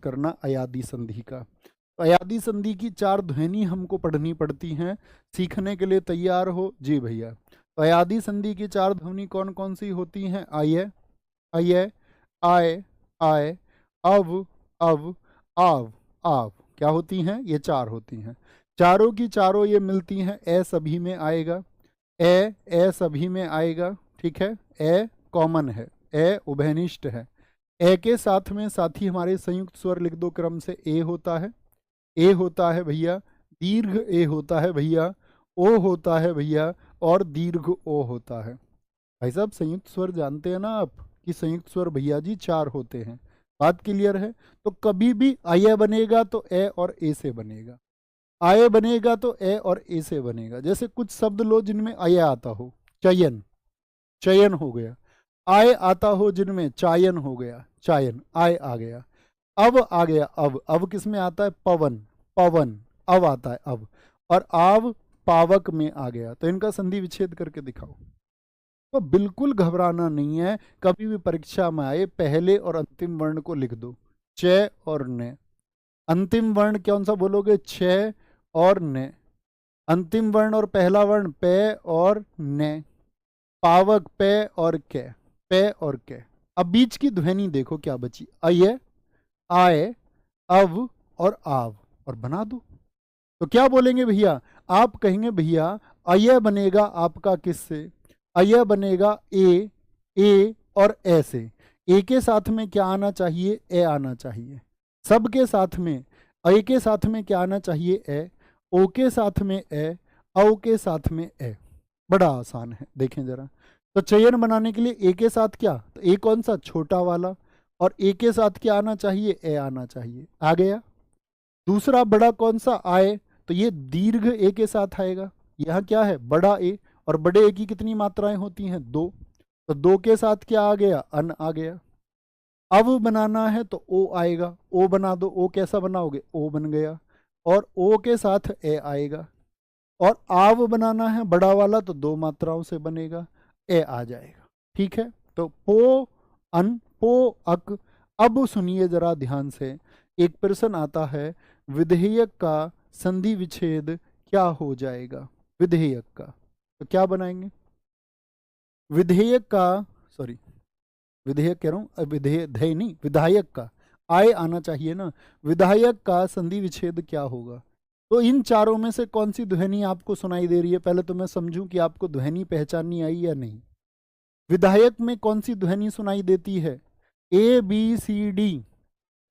करना अयादी संधि का। तो अयादी संधि की 4 ध्वनि हमको पढ़नी पड़ती हैं। सीखने के लिए तैयार हो जी भैया। तो अयादी संधि की 4 ध्वनि कौन कौन सी होती हैं? आइए आइए, आए आए, अव अव, आव आव। क्या होती हैं? ये 4 होती हैं। चारों की चारों ये मिलती हैं। ए सभी में आएगा, ए सभी में आएगा, ठीक है। ए कॉमन है, ए उभयनिष्ठ है। ए के साथ में साथी हमारे संयुक्त स्वर लिख दो क्रम से। ए होता है, ए होता है भैया, दीर्घ ए होता है भैया, ओ होता है भैया, और दीर्घ ओ होता है। भाई साहब संयुक्त स्वर जानते हैं ना आप कि संयुक्त स्वर भैया जी 4 होते हैं। बात क्लियर है? तो कभी भी आय बनेगा तो ए और ए से बनेगा, आय बनेगा तो ए और ए से बनेगा। जैसे कुछ शब्द लो जिनमें आय आता हो, चयन, चयन हो गया। आय आता हो जिनमें, चायन हो गया, चायन, आय आ गया। अब आ गया, अब किस में आता है? पवन, पवन, अब आता है अब। और आव पावक में आ गया। तो इनका संधि विच्छेद करके दिखाओ। तो बिल्कुल घबराना नहीं है। कभी भी परीक्षा में आए पहले और अंतिम वर्ण को लिख दो, च और न। अंतिम वर्ण कौन सा बोलोगे? छ और न। अंतिम वर्ण और पहला वर्ण पे और न। पावक पे और कै, पे और कै। अब बीच की ध्वनि देखो क्या बची, अय, आए, अव और आव, और बना दो। तो क्या बोलेंगे भैया? आप कहेंगे भैया अय बनेगा आपका किससे? अय बनेगा ए और ए से। ए के साथ में क्या आना चाहिए? ए आना चाहिए। सब के साथ में अय के साथ में क्या आना चाहिए? ए। ओ के साथ में ए, औ के साथ में ए। बड़ा आसान है, देखें जरा। तो चयन बनाने के लिए ए के साथ क्या? तो ए कौन सा? छोटा वाला। और ए के साथ क्या आना चाहिए? ए आना चाहिए। आ गया। दूसरा बड़ा कौन सा? आए। तो ये दीर्घ ए के साथ आएगा। यहाँ क्या है? बड़ा ए। और बड़े ए की कितनी मात्राएं होती हैं? 2। तो 2 के साथ क्या आ गया? अन आ गया। अब बनाना है तो ओ आएगा, ओ बना दो। ओ कैसा बनाओगे? ओ बन गया। और ओ के साथ ए आएगा। और आव बनाना है बड़ा वाला तो 2 मात्राओं से बनेगा, ए आ जाएगा। ठीक है। तो पो, अन, पो, अक। अब सुनिए जरा ध्यान से, एक प्रश्न आता है, विधेयक का संधि विच्छेद क्या हो जाएगा? विधेयक का तो क्या बनाएंगे? विधेयक का, सॉरी विधेयक कह रहा हूं, विधेय नहीं, विधायक का। आय आना चाहिए ना। विधायक का संधि विच्छेद क्या होगा? तो इन चारों में से कौन सी ध्वनि आपको सुनाई दे रही है? पहले तो मैं समझूं कि आपको ध्वनि पहचाननी आई या नहीं। विधायक में कौन सी ध्वनि सुनाई देती है? A B C D,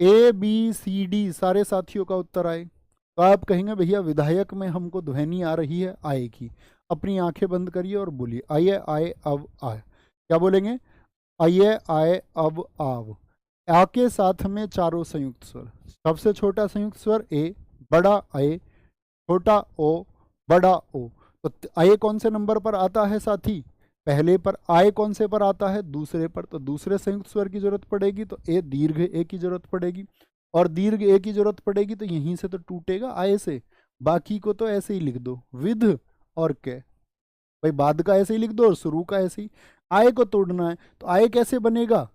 A B C D. सारे साथियों का उत्तर आए। तो आप कहेंगे भैया विधायक में हमको ध्वनि आ रही है आय की। अपनी आंखें बंद करिए और बोलिए आये, आए, अब, आए। क्या बोलेंगे? आये, आए, अब, आव। आ के साथ में चारों संयुक्त स्वर। सबसे छोटा संयुक्त स्वर ए, बड़ा ए, छोटा ओ, बड़ा ओ। तो आए कौन से नंबर पर आता है साथी? पहले पर। आए कौन से पर आता है? दूसरे पर। तो दूसरे संयुक्त स्वर की जरूरत पड़ेगी तो ए, दीर्घ ए की जरूरत पड़ेगी। और दीर्घ ए की जरूरत पड़ेगी तो यहीं से तो टूटेगा आए से। बाकी को तो ऐसे ही लिख दो, विध और कै। भाई बाद का ऐसे ही लिख दो और शुरू का ऐसे ही। आय को तोड़ना है तो आय कैसे बनेगा?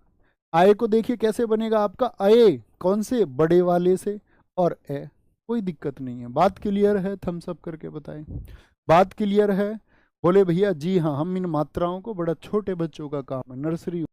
आय को देखिए कैसे बनेगा आपका? आय कौन से? बड़े वाले से और ए। कोई दिक्कत नहीं है। बात क्लियर है? थम्स अप करके बताएं। बात क्लियर है? बोले भैया जी हाँ, हम इन मात्राओं को, बड़ा छोटे बच्चों का काम है, नर्सरी